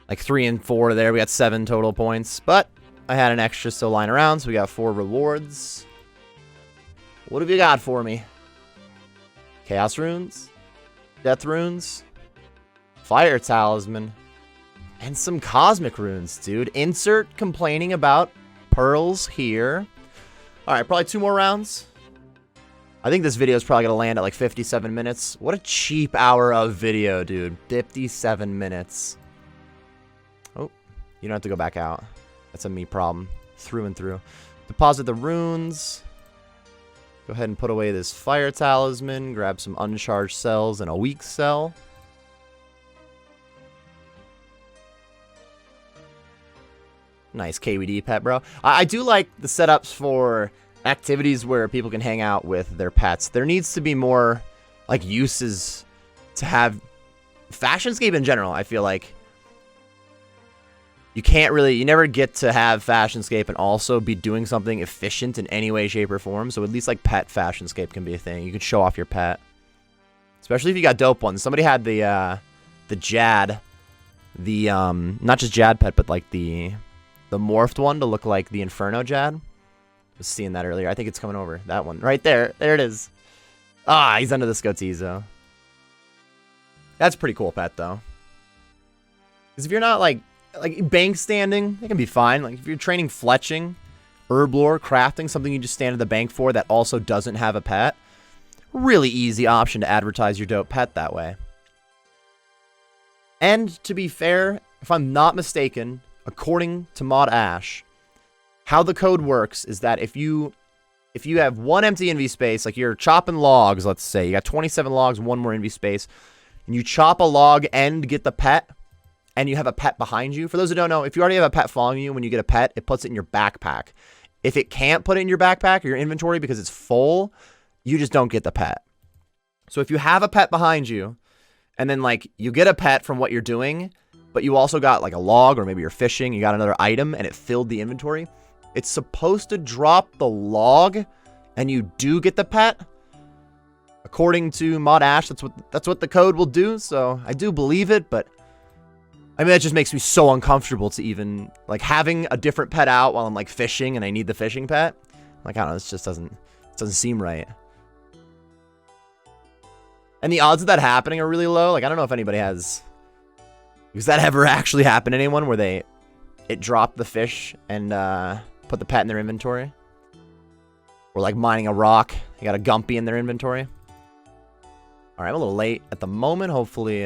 Like 3 and 4 there. We got 7 total points. But I had an extra still lying around, so we got 4 rewards. What have you got for me? Chaos runes, death runes, fire talisman, and some cosmic runes, dude. Insert complaining about pearls here. Alright, probably 2 more rounds. I think this video is probably going to land at like 57 minutes. What a cheap hour of video, dude. 57 minutes. Oh, you don't have to go back out. That's a me problem. Through and through. Deposit the runes. Go ahead and put away this fire talisman. Grab some uncharged cells and a weak cell. Nice KWD pet, bro. I do like the setups for activities where people can hang out with their pets. There needs to be more, like, uses to have Fashionscape in general. I feel like you never get to have Fashionscape and also be doing something efficient in any way, shape, or form. So at least, like, pet Fashionscape can be a thing. You can show off your pet. Especially if you got dope ones. Somebody had the Jad. Not just Jad pet, but, like, the morphed one to look like the Inferno Jad. I was seeing that earlier. I think it's coming over. That one. Right there. There it is. Ah, he's under the Scotizo. That's a pretty cool pet, though. Because if you're not, like bank standing, it can be fine. Like, if you're training fletching, herb lore, crafting, something you just stand at the bank for that also doesn't have a pet, really easy option to advertise your dope pet that way. And, to be fair, if I'm not mistaken, according to Mod Ash, how the code works is that if you have one empty envy space, like you're chopping logs, let's say, you got 27 logs, 1 more envy space, and you chop a log and get the pet, and you have a pet behind you. For those who don't know, if you already have a pet following you, when you get a pet, it puts it in your backpack. If it can't put it in your backpack or your inventory because it's full, you just don't get the pet. So if you have a pet behind you, and then, like, you get a pet from what you're doing, but you also got, like, a log, or maybe you're fishing, you got another item, and it filled the inventory, it's supposed to drop the log, and you do get the pet. According to Mod Ash, that's what the code will do, so I do believe it, but I mean, that just makes me so uncomfortable to even, like, having a different pet out while I'm, like, fishing and I need the fishing pet. Like, I don't know, this just doesn't seem right. And the odds of that happening are really low. Like, I don't know if anybody has... Does that ever actually happen to anyone where it dropped the fish and put the pet in their inventory? Or like mining a rock. They got a Gumpy in their inventory. Alright, I'm a little late at the moment. Hopefully,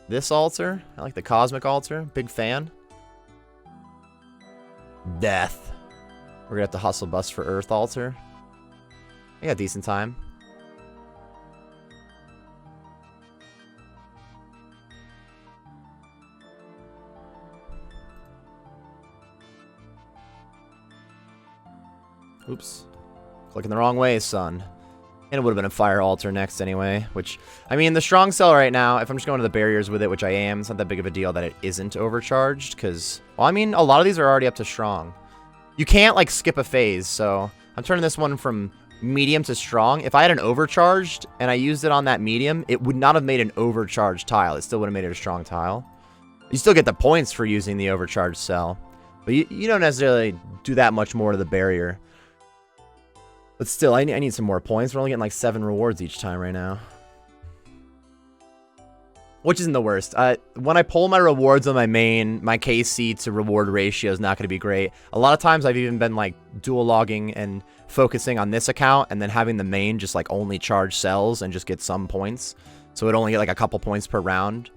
this altar. I like the Cosmic altar. Big fan. Death. We're gonna have to hustle bust for Earth altar. I got decent time. Oops. Clicking the wrong way, son. And it would have been a fire altar next anyway, which, I mean, the strong cell right now, if I'm just going to the barriers with it, which I am, it's not that big of a deal that it isn't overcharged, because, well, I mean, a lot of these are already up to strong. You can't, like, skip a phase, so I'm turning this one from medium to strong. If I had an overcharged and I used it on that medium, it would not have made an overcharged tile. It still would have made it a strong tile. You still get the points for using the overcharged cell, but you don't necessarily do that much more to the barrier. But still, I need some more points. We're only getting like 7 rewards each time right now. Which isn't the worst. When I pull my rewards on my main, my KC to reward ratio is not going to be great. A lot of times I've even been like dual logging and focusing on this account and then having the main just like only charge cells and just get some points. So it only get like a couple points per round.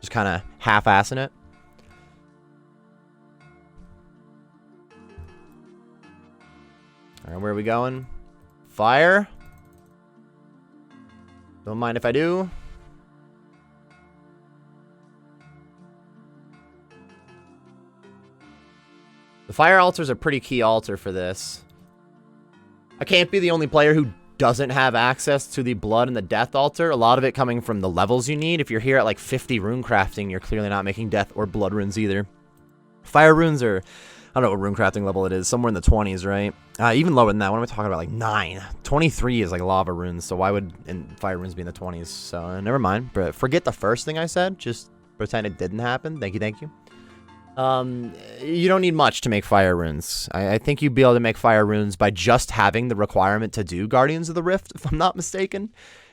Just kind of half-assing it. All right, where are we going? Fire. Don't mind if I do. The fire altar is a pretty key altar for this. I can't be the only player who doesn't have access to the blood and the death altar. A lot of it coming from the levels you need. If you're here at like 50 rune crafting, you're clearly not making death or blood runes either. Fire runes are, I don't know what rune crafting level it is. Somewhere in the 20s, right? Even lower than that. What am I talking about? Like 9. 23 is like lava runes. So why would fire runes be in the 20s? So never mind. But forget the first thing I said. Just pretend it didn't happen. Thank you, thank you. You don't need much to make fire runes. I think you'd be able to make fire runes by just having the requirement to do Guardians of the Rift, if I'm not mistaken.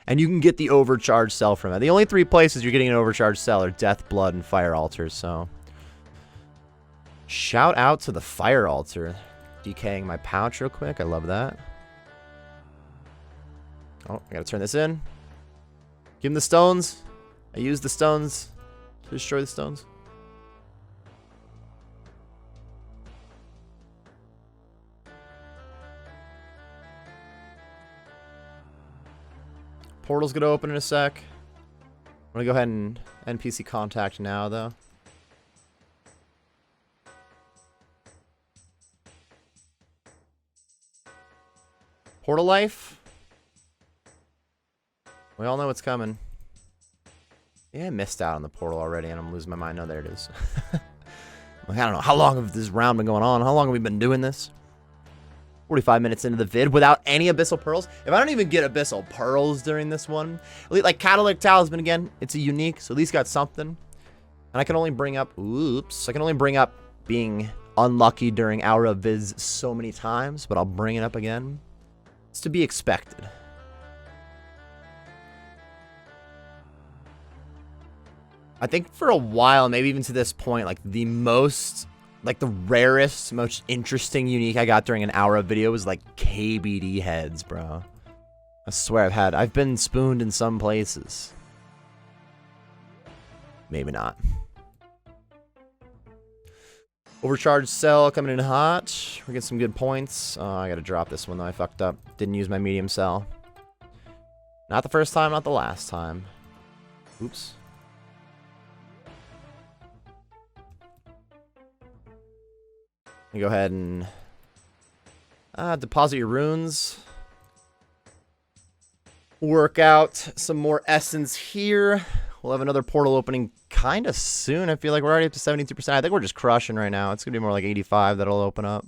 And you can get the overcharged cell from it. The only 3 places you're getting an overcharged cell are Death, Blood, and Fire Altars, so... Shout out to the Fire Altar. Decaying my pouch real quick. I love that. Oh, I gotta turn this in. Give him the stones. I used the stones to destroy the stones. Portal's gonna open in a sec. I'm gonna go ahead and NPC contact now, though. Portal life. We all know what's coming. Yeah, I missed out on the portal already, and I'm losing my mind. No, there it is. Like, I don't know. How long have this round been going on? How long have we been doing this? 45 minutes into the vid without any Abyssal Pearls. If I don't even get Abyssal Pearls during this one, like Catalytic Talisman again, it's a unique, so at least got something. And I can only bring up, oops, I can only bring up being unlucky during Aura Viz so many times, but I'll bring it up again. It's to be expected. I think for a while, maybe even to this point, like the most, like the rarest, most interesting unique I got during an Aura video was like KBD heads, bro. I swear I've been spooned in some places. Maybe not. Overcharged cell coming in hot. We're getting some good points. Oh, I gotta drop this one though. I fucked up. Didn't use my medium cell. Not the first time, not the last time. Oops. Go ahead and deposit your runes. Work out some more essence here. We'll have another portal opening kind of soon. I feel like we're already up to 72%. I think we're just crushing right now. It's going to be more like 85 that'll open up.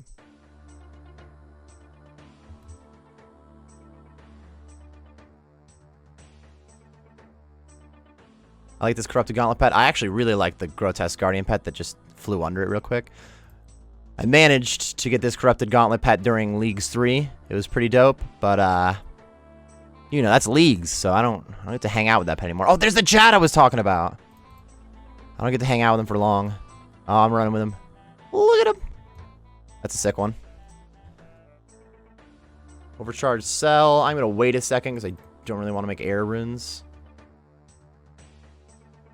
I like this Corrupted Gauntlet pet. I actually really like the Grotesque Guardian pet that just flew under it real quick. I managed to get this Corrupted Gauntlet pet during Leagues 3. It was pretty dope, but, you know, that's Leagues, so I don't get to hang out with that pet anymore. Oh, there's the chat I was talking about. I don't get to hang out with him for long. Oh, I'm running with him. Look at him. That's a sick one. Overcharged cell. I'm going to wait a second because I don't really want to make air runes.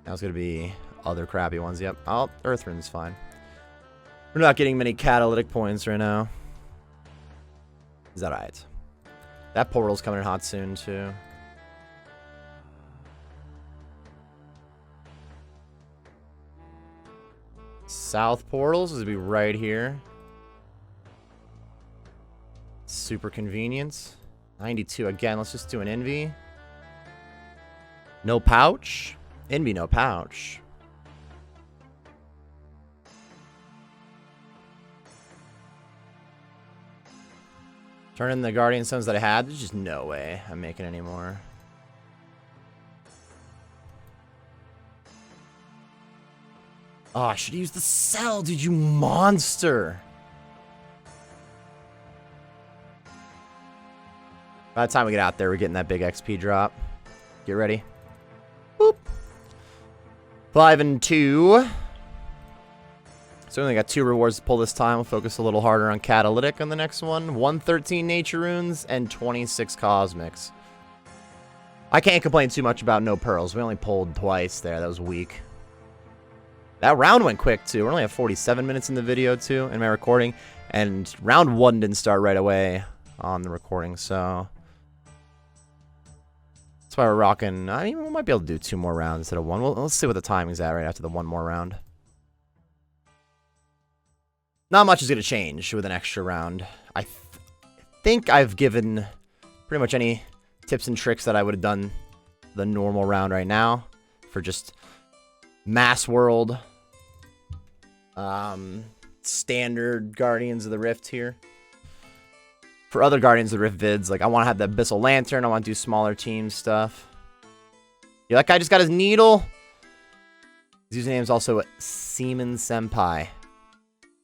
Now it's going to be other crappy ones. Yep. Oh, earth rune's fine. We're not getting many catalytic points right now. Is that right? That portal's coming in hot soon, too. South portals is to be right here. Super convenient. 92 again. Let's just do an envy. No pouch. Envy, no pouch. Turn in the Guardian Stones that I had. There's just no way I'm making any more. Oh, I should use the cell, dude, you monster. By the time we get out there, we're getting that big XP drop. Get ready. Boop. 5 and 2. So we only got 2 rewards to pull this time. We'll focus a little harder on Catalytic on the next one. 113 Nature Runes and 26 Cosmics. I can't complain too much about no pearls. We only pulled twice there. That was weak. That round went quick, too. We only have 47 minutes in the video, too, in my recording. And round 1 didn't start right away on the recording, so... That's why we're rocking... I mean, we might be able to do 2 more rounds instead of 1. Let's see what the timing's at right after the 1 more round. Not much is going to change with an extra round. I think I've given pretty much any tips and tricks that I would have done the normal round right now for just Mass World, standard Guardians of the Rift here. For other Guardians of the Rift vids, like I want to have the Abyssal Lantern, I want to do smaller team stuff. Yeah, that guy just got his needle. His username's also Seaman Senpai.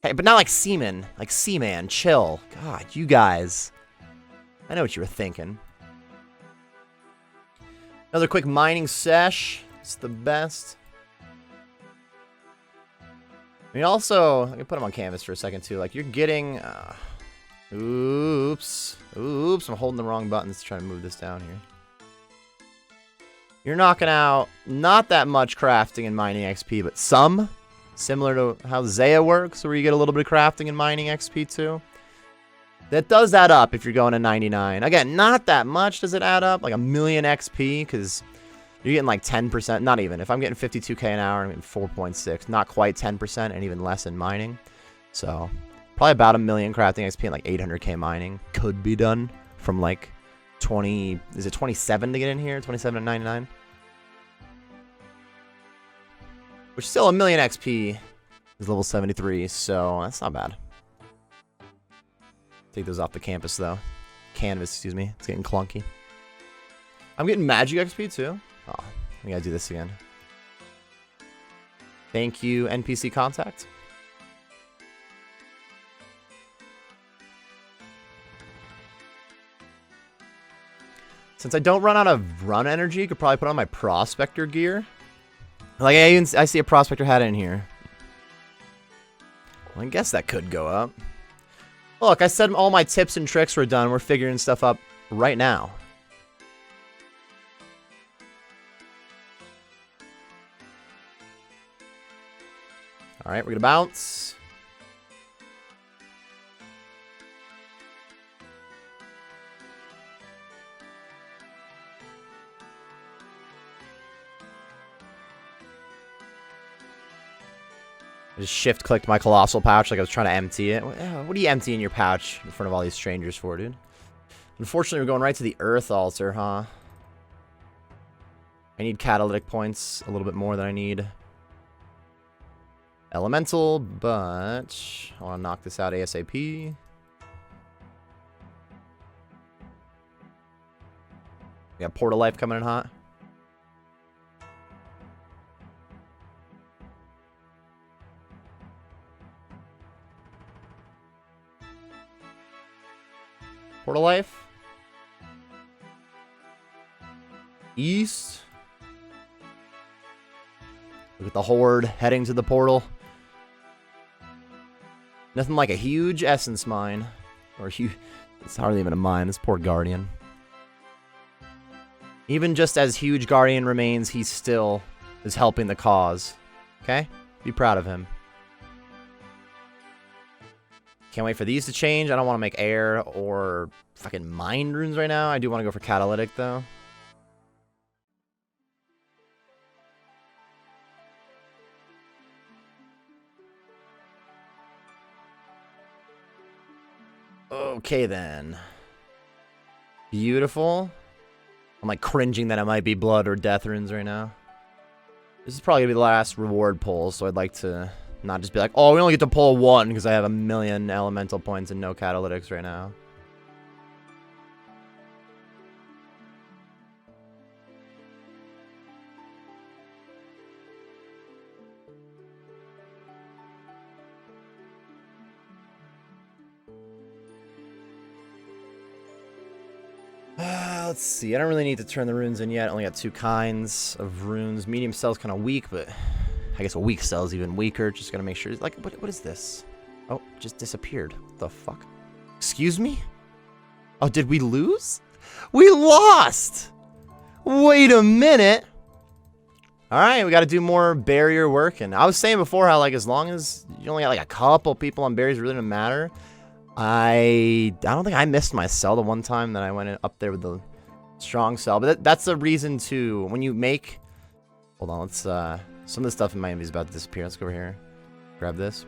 Hey, but not like Seaman, like Seaman. Chill. God, you guys. I know what you were thinking. Another quick mining sesh. It's the best. I mean, also, I can put them on canvas for a second, too. Like, you're getting... oops. Oops, I'm holding the wrong buttons to try to move this down here. You're knocking out not that much crafting and mining XP, but some. Similar to how Zaya works, where you get a little bit of crafting and mining XP, too. That does add up if you're going to 99. Again, not that much does it add up. Like a million XP, because... You're getting like 10%, not even. If I'm getting 52k an hour, I'm getting 4.6. Not quite 10%, and even less in mining. So, probably about a million crafting XP and like 800k mining could be done from like 20... Is it 27 to get in here? 27 to 99? Which is still a million XP is level 73, so that's not bad. Take those off the campus, though. Canvas, excuse me. It's getting clunky. I'm getting magic XP, too. Oh, we gotta do this again. Thank you, NPC contact. Since I don't run out of run energy, I could probably put on my prospector gear. Like, I see a prospector hat in here. Well, I guess that could go up. Look, I said all my tips and tricks were done. We're figuring stuff up right now. Alright, we're gonna bounce. I just shift-clicked my colossal pouch like I was trying to empty it. What are you emptying your pouch in front of all these strangers for, dude? Unfortunately, we're going right to the Earth Altar, huh? I need catalytic points a little bit more than I need elemental, but I want to knock this out ASAP. We got Portal Life coming in hot. Portal Life. East. Look at the horde heading to the portal. Nothing like a huge essence mine. Or It's hardly even a mine. This poor Guardian. Even just as huge Guardian remains, he still is helping the cause. Okay? Be proud of him. Can't wait for these to change. I don't want to make air or fucking mind runes right now. I do want to go for catalytic, though. Okay, then. Beautiful. I'm like cringing that it might be blood or death runes right now. This is probably going to be the last reward pull, so I'd like to not just be like, oh, we only get to pull one because I have a million elemental points and no catalytics right now. Let's see. I don't really need to turn the runes in yet. I only got 2 kinds of runes. Medium cell's kind of weak, but I guess a weak cell is even weaker. Just gotta make sure. Like, what is this? Oh, it just disappeared. What the fuck? Excuse me? Oh, did we lose? We lost! Wait a minute. Alright, we gotta do more barrier work. And I was saying before how, like, as long as you only got, like, a couple people on barriers, it really doesn't matter. I don't think I missed my cell the one time that I went up there with the strong cell. But that's the reason, too. When you make... Hold on, let's... Some of the stuff in my envy is about to disappear. Let's go over here. Grab this.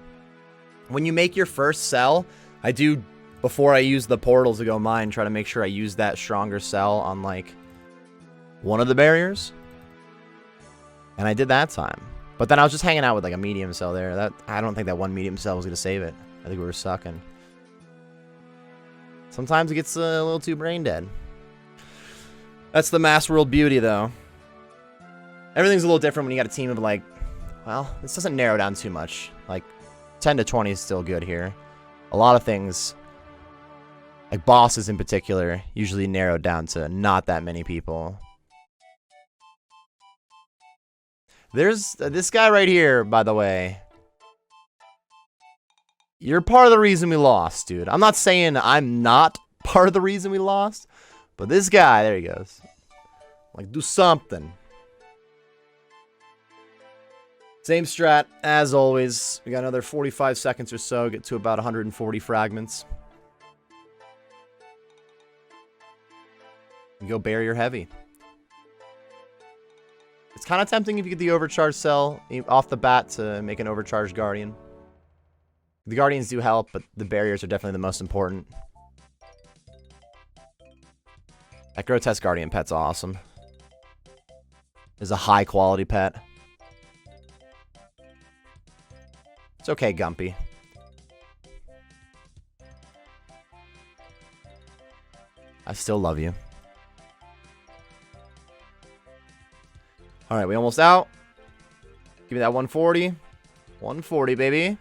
When you make your first cell, I do, before I use the portals to go mine, try to make sure I use that stronger cell on, like, one of the barriers. And I did that time. But then I was just hanging out with, like, a medium cell there. I don't think that one medium cell was going to save it. I think we were sucking. Sometimes it gets a little too brain dead. That's the Mass World beauty, though. Everything's a little different when you got a team of, like... Well, this doesn't narrow down too much. Like, 10 to 20 is still good here. A lot of things, like bosses in particular, usually narrowed down to not that many people. There's this guy right here, by the way. You're part of the reason we lost, dude. I'm not saying I'm not part of the reason we lost, but this guy, there he goes. Like, do something. Same strat, as always. We got another 45 seconds or so, get to about 140 fragments. We go barrier heavy. It's kind of tempting if you get the overcharged cell off the bat to make an overcharged guardian. The guardians do help, but the barriers are definitely the most important. That grotesque guardian pet's awesome. It's a high quality pet. It's okay, Gumpy. I still love you. Alright, we almost out. Give me that 140. 140, baby.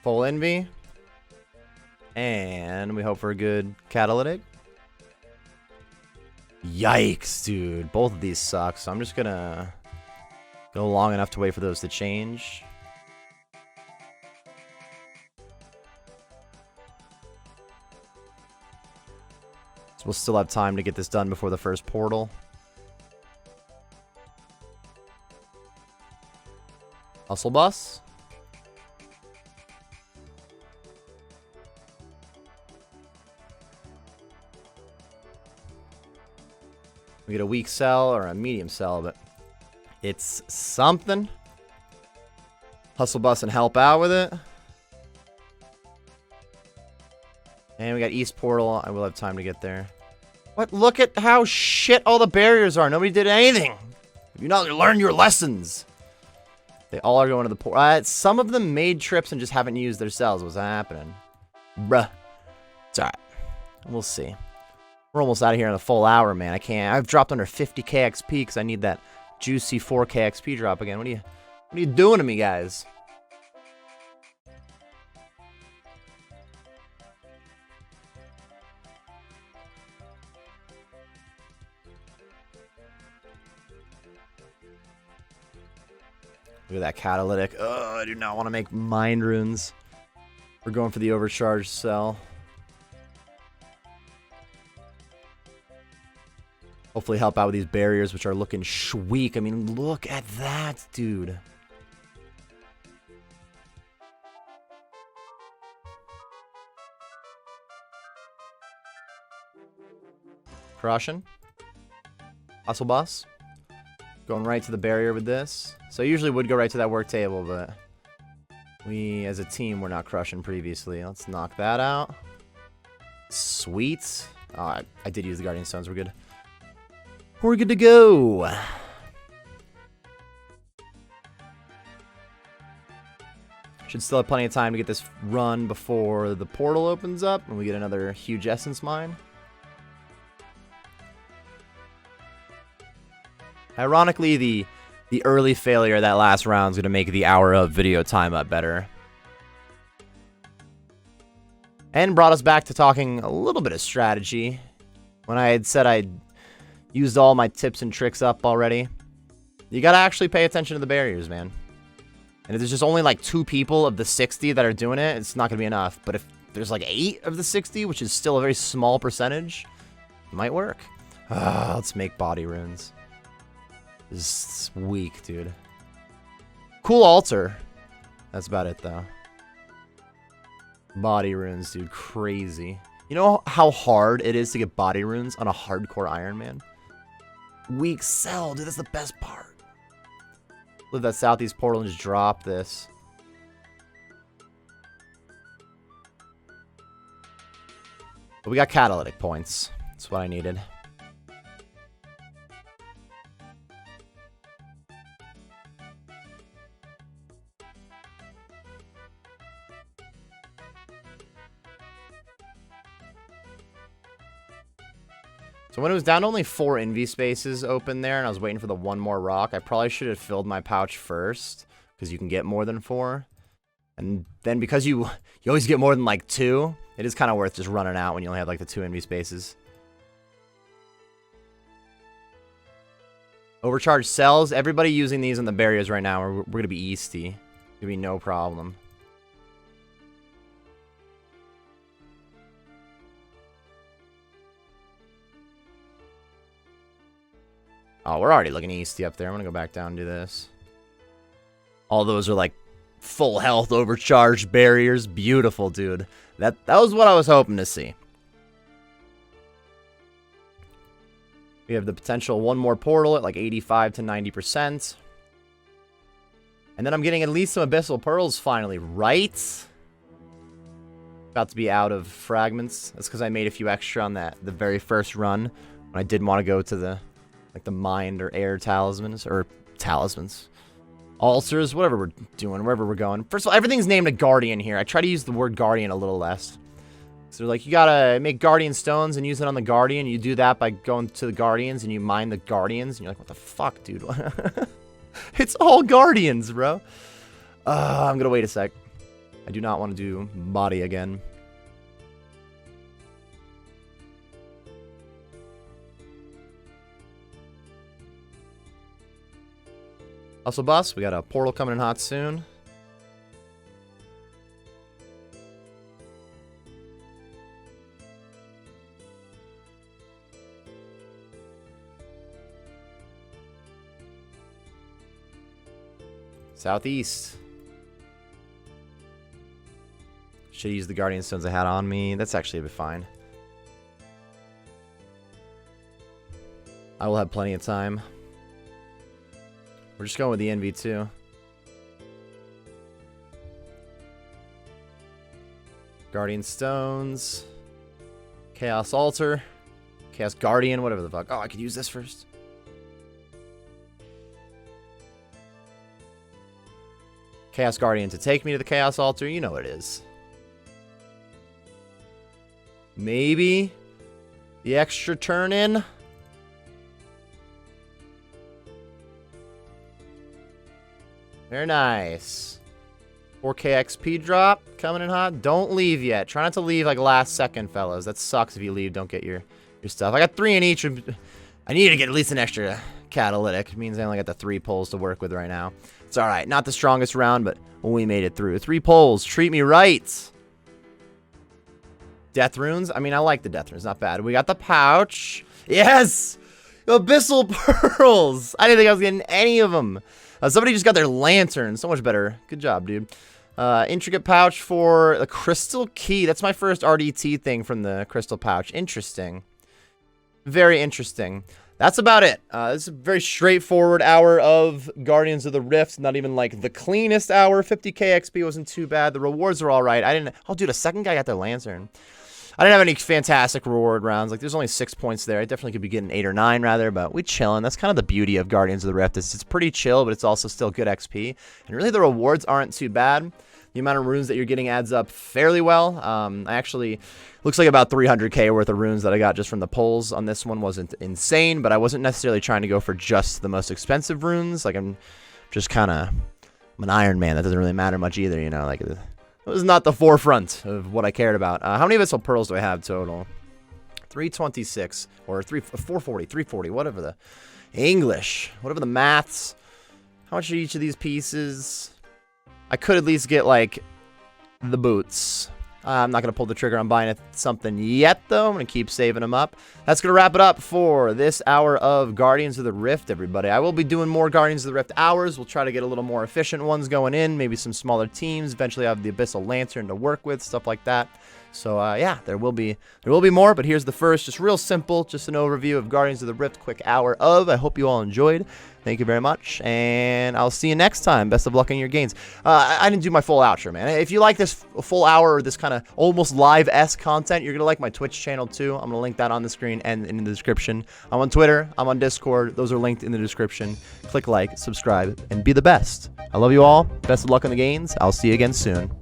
Full envy. And we hope for a good catalytic. Yikes, dude. Both of these suck, so I'm just gonna go long enough to wait for those to change. So we'll still have time to get this done before the first portal. Hustle bus. We get a weak cell or a medium cell, but it's something. Hustle bus and help out with it. And we got East Portal. I will have time to get there. What? Look at how shit all the barriers are. Nobody did anything. Have you not learned your lessons? They all are going to the portal. Some of them made trips and just haven't used their cells. What's happening? Bruh. It's alright. We'll see. We're almost out of here in a full hour, man. I can't. I've dropped under 50k XP because I need that juicy 4k XP drop again. What are you doing to me, guys? Look at that catalytic. Oh, I do not want to make mind runes. We're going for the overcharged cell. Hopefully help out with these barriers, which are looking weak. I mean, look at that, dude. Crushing. Hustle bus. Going right to the barrier with this. So I usually would go right to that work table, but we, as a team, were not crushing previously. Let's knock that out. Sweet. Oh, I did use the Guardian Stones. We're good. We're good to go. Should still have plenty of time to get this run before the portal opens up and we get another huge essence mine. Ironically, the early failure of that last round is going to make the hour of video time up better. And brought us back to talking a little bit of strategy. When I had said I'd used all my tips and tricks up already. You gotta actually pay attention to the barriers, man. And if there's just only like 2 people of the 60 that are doing it, it's not gonna be enough. But if there's like 8 of the 60, which is still a very small percentage, it might work. Let's make body runes. This is weak, dude. Cool altar. That's about it, though. Body runes, dude. Crazy. You know how hard it is to get body runes on a hardcore Iron Man? Weak cell, dude. That's the best part. Live that southeast portal and just drop this. But we got catalytic points. That's what I needed. So when it was down to only 4 envy spaces open there, and I was waiting for the 1 more rock, I probably should have filled my pouch first, because you can get more than 4. And then because you always get more than like 2, it is kind of worth just running out when you only have like the 2 envy spaces. Overcharged cells. Everybody using these in the barriers right now, we're going to be easty. Going to be no problem. Oh, we're already looking easty up there. I'm going to go back down and do this. All those are like full health overcharged barriers. Beautiful, dude. That was what I was hoping to see. We have the potential 1 more portal at like 85 to 90%. And then I'm getting at least some Abyssal Pearls finally, right? About to be out of fragments. That's because I made a few extra on the very first run. When I didn't want to go to the mind or air talismans. Or talismans. Altars, whatever we're doing, wherever we're going. First of all, everything's named a guardian here. I try to use the word guardian a little less. So like, you gotta make guardian stones and use it on the guardian. You do that by going to the guardians and you mine the guardians. And you're like, what the fuck, dude? It's all guardians, bro. I'm gonna wait a sec. I do not want to do body again. Hustle bus, we got a portal coming in hot soon. Southeast. Should use the Guardian Stones I had on me. That's actually a bit fine. I will have plenty of time. We're just going with the Envy too. Guardian Stones. Chaos Altar. Chaos Guardian, whatever the fuck. Oh, I could use this first. Chaos Guardian to take me to the Chaos Altar. You know what it is. Maybe the extra turn in. Very nice. 4K XP drop coming in hot. Don't leave yet. Try not to leave like last second, fellas. That sucks if you leave. Don't get your stuff. I got 3 in each. I need to get at least an extra catalytic. It means I only got the 3 pulls to work with right now. It's all right. Not the strongest round, but we made it through. 3 pulls. Treat me right. Death runes. I mean, I like the death runes. Not bad. We got the pouch. Yes! Abyssal pearls. I didn't think I was getting any of them. Somebody just got their lantern. So much better. Good job, dude. Intricate pouch for the crystal key. That's my first RDT thing from the crystal pouch. Interesting. Very interesting. That's about it. This is a very straightforward hour of Guardians of the Rift. Not even like the cleanest hour. 50k XP wasn't too bad. The rewards are all right. Oh, dude, a second guy got their lantern. I didn't have any fantastic reward rounds. Like, there's only 6 points there. I definitely could be getting 8 or 9, rather, but we chilling. That's kind of the beauty of Guardians of the Rift. It's pretty chill, but it's also still good XP. And really, the rewards aren't too bad. The amount of runes that you're getting adds up fairly well. I actually, looks like about 300k worth of runes that I got just from the pulls on this one wasn't insane, but I wasn't necessarily trying to go for just the most expensive runes. Like, I'm just kind of, I'm an Iron Man. That doesn't really matter much either, you know, like, it was not the forefront of what I cared about. How many Abyssal Pearls do I have total? 326 or 440, 340, whatever the English, whatever the maths. How much are each of these pieces? I could at least get, like, the boots. I'm not going to pull the trigger on buying something yet, though. I'm going to keep saving them up. That's going to wrap it up for this hour of Guardians of the Rift, everybody. I will be doing more Guardians of the Rift hours. We'll try to get a little more efficient ones going in, maybe some smaller teams. Eventually, I have the Abyssal Lantern to work with, stuff like that. So, yeah, there will be more, but here's the first, just real simple, just an overview of Guardians of the Rift, quick hour of. I hope you all enjoyed. Thank you very much, and I'll see you next time. Best of luck in your gains. I didn't do my full outro, man. If you like this full hour or this kind of almost live-esque content, you're going to like my Twitch channel, too. I'm going to link that on the screen and in the description. I'm on Twitter. I'm on Discord. Those are linked in the description. Click like, subscribe, and be the best. I love you all. Best of luck in the gains. I'll see you again soon.